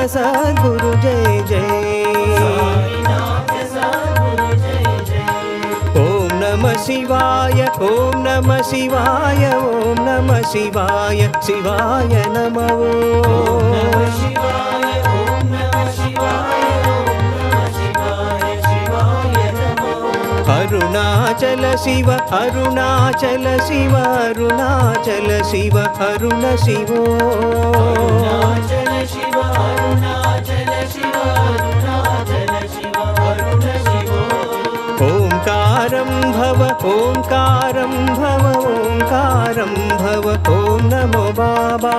सद्गुरु जय जय। ओम नमः शिवाय, ओम नमः शिवाय, ओम नमः शिवाय, शिवाय नमः। अरुणाचल शिव, अरुणाचल शिव, अरुणाचल शिव, अरुण शिवो। अरुणाचल शिव, अरुणाचल शिव, अरुणाचल शिव, अरुण शिवो। ओंकारं भव, ओंकारं भव, ओंकारं भव, ओम नमो बाबा।